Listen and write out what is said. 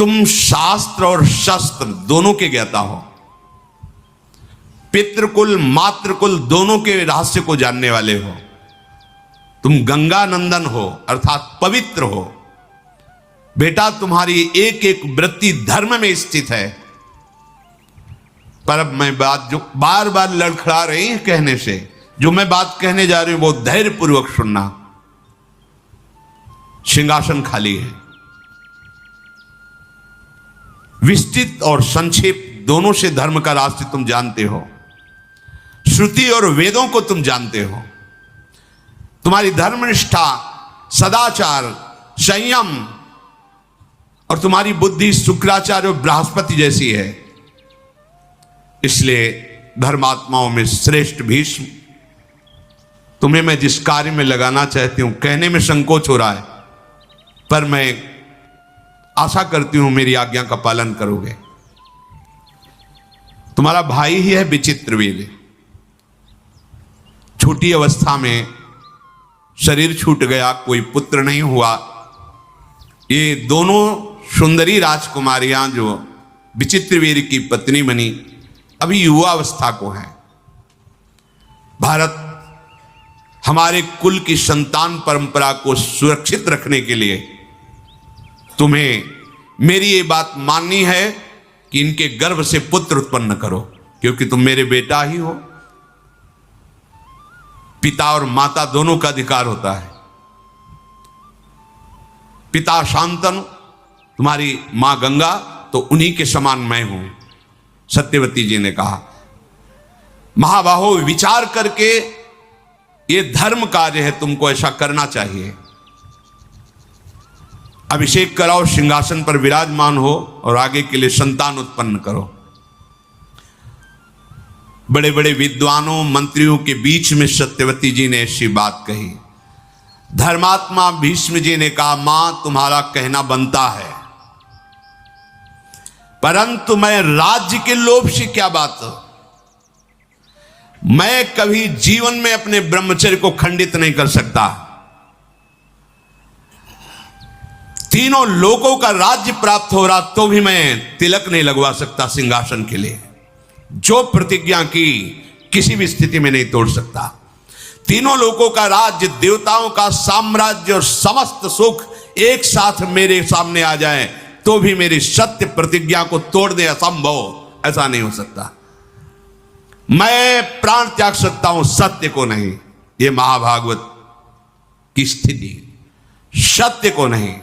तुम शास्त्र और शस्त्र दोनों के ज्ञाता हो, पितृकुल मातृकुल दोनों के रहस्य को जानने वाले हो। तुम गंगा नंदन हो अर्थात पवित्र हो। बेटा तुम्हारी एक एक वृत्ति धर्म में स्थित है। पर अब मैं बात जो बार बार लड़खड़ा रही है कहने से, जो मैं बात कहने जा रही हूं वो धैर्य पूर्वक सुनना। सिंहासन खाली है। विस्तृत और संक्षेप दोनों से धर्म का रास्ते तुम जानते हो। श्रुति और वेदों को तुम जानते हो। तुम्हारी धर्मनिष्ठा, सदाचार, संयम और तुम्हारी बुद्धि शुक्राचार्य और बृहस्पति जैसी है। इसलिए धर्मात्माओं में श्रेष्ठ भीष्म, तुम्हें मैं जिस कार्य में लगाना चाहती हूं, कहने में संकोच हो रहा है, पर मैं आशा करती हूं मेरी आज्ञा का पालन करोगे। तुम्हारा भाई ही है विचित्रवीर्य। छोटी अवस्था में शरीर छूट गया, कोई पुत्र नहीं हुआ। ये दोनों सुंदरी राजकुमारियां जो विचित्रवीर्य की पत्नी बनी, अभी युवा अवस्था को है। भारत हमारे कुल की संतान परंपरा को सुरक्षित रखने के लिए तुम्हें मेरी ये बात माननी है कि इनके गर्भ से पुत्र उत्पन्न करो, क्योंकि तुम मेरे बेटा ही हो। पिता और माता दोनों का अधिकार होता है। पिता शांतनु, तुम्हारी मां गंगा, तो उन्हीं के समान मैं हूं। सत्यवती जी ने कहा, महाबाहो विचार करके ये धर्म कार्य है, तुमको ऐसा करना चाहिए। अभिषेक कराओ, सिंहासन पर विराजमान हो और आगे के लिए संतान उत्पन्न करो। बड़े बड़े विद्वानों मंत्रियों के बीच में सत्यवती जी ने ऐसी बात कही। धर्मात्मा भीष्म जी ने कहा, मां तुम्हारा कहना बनता है, परंतु मैं राज्य के लोभ से क्या बात, मैं कभी जीवन में अपने ब्रह्मचर्य को खंडित नहीं कर सकता। तीनों लोगों का राज्य प्राप्त हो रहा तो भी मैं तिलक नहीं लगवा सकता सिंहासन के लिए। जो प्रतिज्ञा की किसी भी स्थिति में नहीं तोड़ सकता। तीनों लोगों का राज्य, देवताओं का साम्राज्य और समस्त सुख एक साथ मेरे सामने आ जाए तो भी मेरी सत्य प्रतिज्ञा को तोड़ने असंभव, ऐसा नहीं हो सकता। मैं प्राण त्याग सकता हूं, सत्य को नहीं। यह महाभागवत की स्थिति, सत्य को नहीं।